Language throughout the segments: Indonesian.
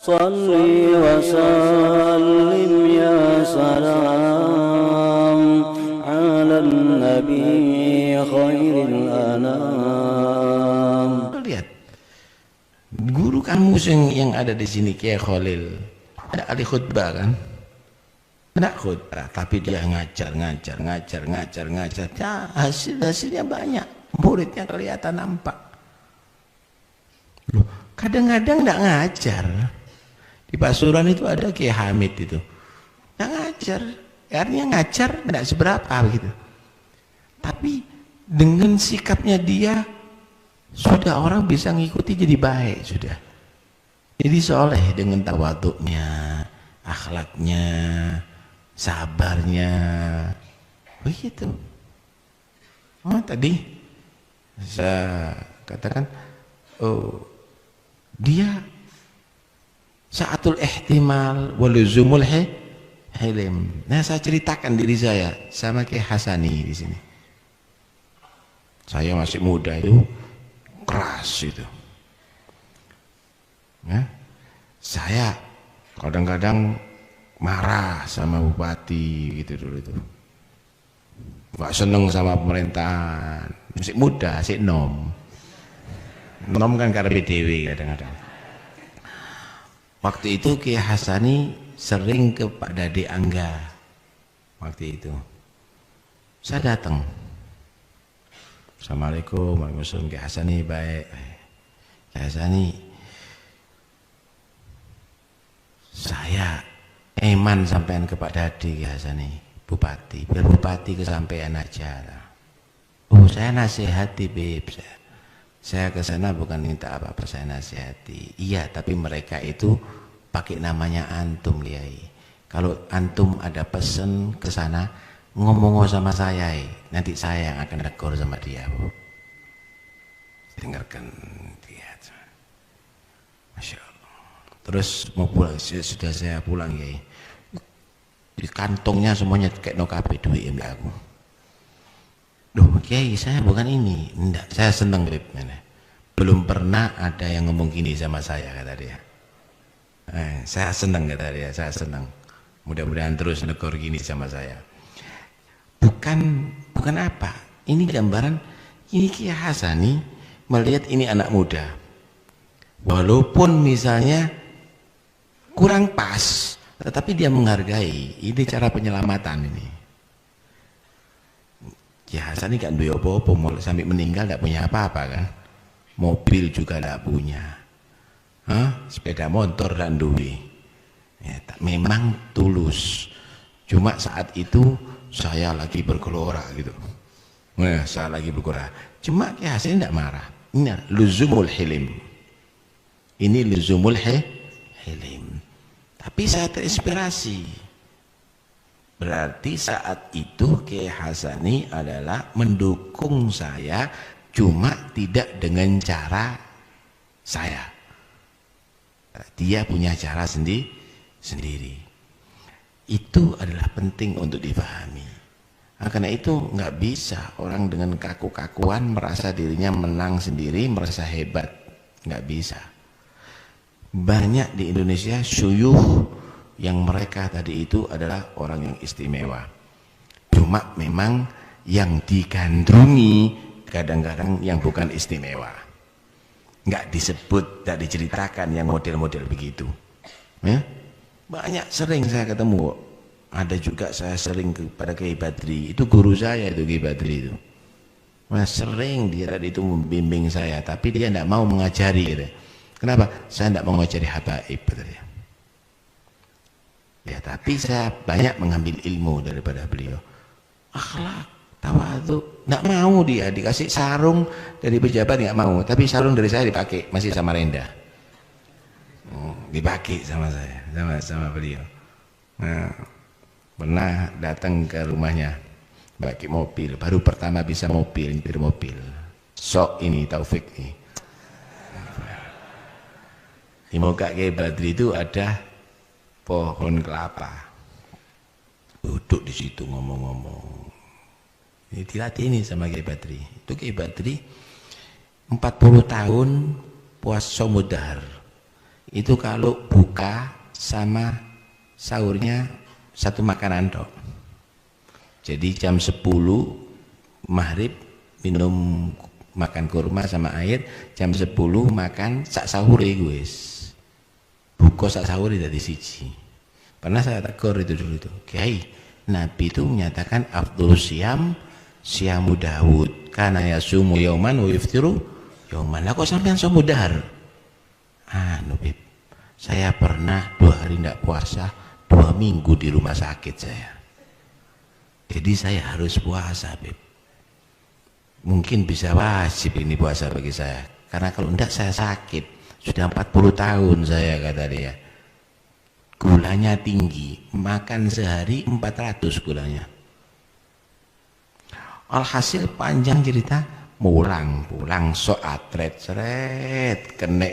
Salli wa sallim ya salam ala nabi khairil anam. Lihat, guru kamu yang ada di sini Kiai Khalil, ada ahli khutbah kan? Ada khutbah, tapi dia ngajar. Ya, hasilnya banyak, muridnya kelihatan nampak. Loh, kadang-kadang nggak ngajar. Di Pasuruan itu ada Kiai Hamid itu, nggak ngajar. Artinya ngajar nggak seberapa gitu. Tapi dengan sikapnya dia, sudah orang bisa ngikuti jadi baik sudah. Jadi soleh dengan tawaduknya, akhlaknya, sabarnya, begitu. Oh tadi saya katakan, oh dia saatul ihtimal waluzumul hilim. Nah saya ceritakan diri saya sama Kiai Hasani di sini. Saya masih muda itu keras itu. Ya, saya kadang-kadang marah sama bupati gitu dulu itu. Gak seneng sama pemerintahan. Masih muda, masih nom kan karena dewe kadang-kadang. Waktu itu Kiai Hasani sering ke Pak Dade Angga. Waktu itu saya datang. Assalamualaikum, waalaikumsalam. Kiai Hasani baik. Kiai Hasani, saya eman sampean ke Pak Dade Kiai Hasani, bupati. Biar bupati kesampaian aja. Oh saya nasihati Beb. Saya ke sana bukan minta apa-apa, saya nasihati. Iya, tapi mereka itu pakai namanya antum, Kiai. Kalau antum ada pesen ke sana, ngomong sama saya, nanti saya yang akan negor sama dia, Bu. Dengarkan dia. Masya Allah. Terus mau pulang, sudah saya pulang, Kiai. Di kantongnya semuanya kayak nokabe duit ya aku. Duh Kiai, saya bukan ini. Enggak, saya seneng Beb. Belum pernah ada yang ngomong gini sama saya, kata dia. Saya seneng, kata dia, saya seneng. Mudah-mudahan terus negor gini sama saya. Bukan apa. Ini gambaran, ini Kiai Hasani melihat ini anak muda. Walaupun misalnya kurang pas, tetapi dia menghargai. Ini cara penyelamatan ini. Kiai Hasani kan duwe apa-apa, sampai meninggal tidak punya apa-apa kan. Mobil juga tidak punya. Sepeda motor dan duwe. Ya, memang tulus. Cuma saat itu saya lagi bergelora gitu. Nah, saya lagi bergelora. Cuma Kiai Hasani tidak marah. Ini luzumul hilim. Ini luzumul hilim. Tapi saya terinspirasi. Berarti saat itu Kiai Hasani adalah mendukung saya, cuma tidak dengan cara saya. Dia punya cara sendiri. Itu adalah penting untuk dipahami. Karena itu nggak bisa orang dengan kaku-kakuan merasa dirinya menang sendiri, merasa hebat. Nggak bisa. Banyak di Indonesia syuyuh yang mereka tadi itu adalah orang yang istimewa. Cuma memang yang digandrungi kadang-kadang yang bukan istimewa. Nggak disebut, nggak diceritakan yang model-model begitu. Ya? Banyak sering saya ketemu. Ada juga saya sering kepada Kiai Badri. Itu guru saya itu Kiai Badri itu. Sering dia tadi itu membimbing saya, tapi dia tidak mau mengajari. Gitu. Kenapa? Saya tidak mau mengajari habaib. Gitu. Ya, tapi saya banyak mengambil ilmu daripada beliau. Akhlak, tawadhu, nggak mau dia dikasih sarung dari pejabat nggak mau, tapi sarung dari saya dipakai masih sama Renda. Dipakai sama saya, sama beliau. Nah, pernah datang ke rumahnya, pakai mobil, baru pertama bisa nyetir mobil. Sok ini Taufik nih. Di muka Kiai Badri itu ada pohon kelapa, duduk di situ ngomong-ngomong. Ini dilatih ini sama Kiai Badri. Itu Kiai Badri 40 tahun puasa mudahar. itu kalau buka sama sahurnya satu makanan tok. Jadi jam 10 maghrib minum makan kurma sama air, jam 10 makan sak sahur guys. Buka sak sahur dari siji. Pernah saya tegur itu dulu tuh, Kiai, Nabi itu menyatakan afdhul syam syamu Daud, karena yasumu yauman wa yuftiru yauman. Lah kok sampean somo dahar? Bib, saya pernah 2 hari tidak puasa, 2 minggu di rumah sakit saya. Jadi saya harus puasa, Bib. Mungkin bisa wajib ini puasa bagi saya, karena kalau tidak saya sakit. Sudah 40 tahun saya, kata dia. Gulanya tinggi, makan sehari 400 gulanya. Alhasil panjang cerita, pulang sok atret seret kena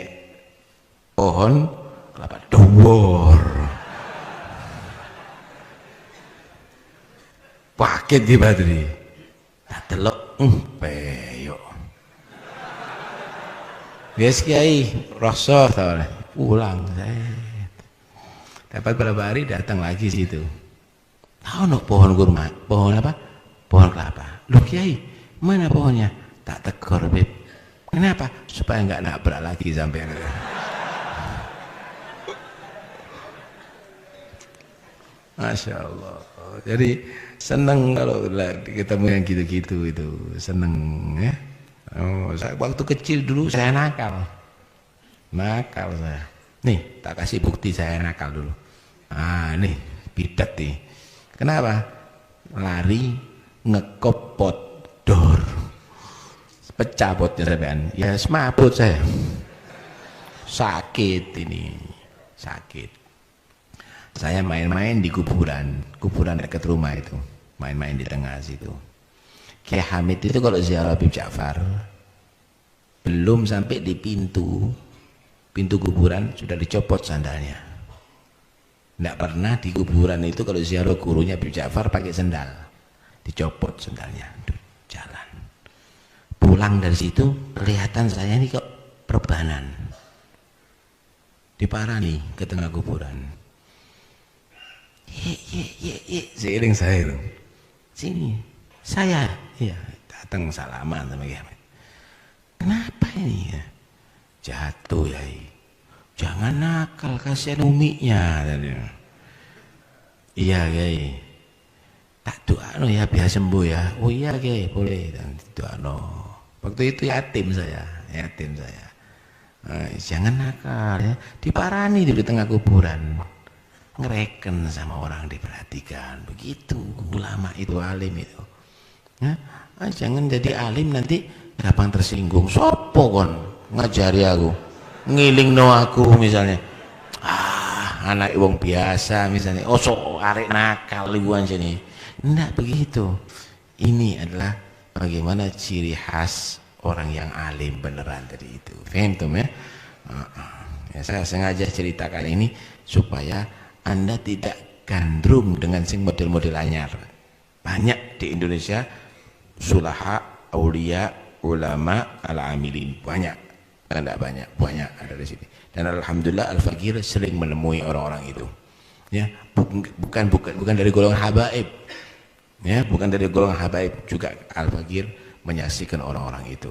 pohon kelapa dhuwur. Paket di Badri. Tak delok peyok. Wes Kiai, rasa tau pulang saya. Dapat beberapa hari datang lagi situ. Tahu no pohon kurma, pohon apa? Pohon kelapa. Loh Kiai, mana pohonnya? Tak tegur, Beb. Kenapa? Supaya enggak nabrak lagi sampai. Masya Allah. Jadi seneng kalau ketemu yang gitu-gitu itu, seneng ya. Waktu kecil dulu saya nakal saya. Nih tak kasih bukti saya nakal dulu. Nih bidat nih. Kenapa? Lari ngekop pot dor, pecah potnya sampean. Ya semaput saya. Sakit ini, sakit. Saya main-main di kuburan dekat rumah itu, main-main di tengah situ. Kiai Hamid itu kalau ziarah Habib Ja'far belum sampai di pintu kuburan sudah dicopot sandalnya. Tidak pernah di kuburan itu kalau ziarah gurunya Habib Ja'far pakai sendal, dicopot sandalnya, jalan. Pulang dari situ kelihatan saya ini kok perbanan, diparani ke tengah kuburan. Seiring saya itu, sini saya, ya datang salaman sama Kiai Hamid. Kenapa ini ya? Jatuh ya, jangan nakal, kasihan uminya. Iya Kiai, tak doa ya biar sembuh ya. Oh iya Kiai, boleh doa. Waktu itu yatim saya. Jangan nakal ya, diparani di tengah kuburan. Ngereken sama orang diperhatikan, begitu ulama itu, alim itu. Jangan jadi alim nanti gampang tersinggung. Sopo kon ngajari aku, ngilingno aku misalnya. Anak wong biasa misalnya. So arek nakal libuan sini. Enggak begitu. Ini adalah bagaimana ciri khas orang yang alim beneran tadi itu. Faham tuh ya? Ya saya sengaja ceritakan ini supaya Anda tidak gandrung dengan sing model-model anyar. Banyak di Indonesia sulaha, aulia, ulama, al-amilin, banyak. Enggak banyak ada di sini. Dan alhamdulillah Al-Fakir sering menemui orang-orang itu. Ya, bukan dari golongan habaib. Ya, bukan dari golongan habaib juga Al-Fakir menyaksikan orang-orang itu.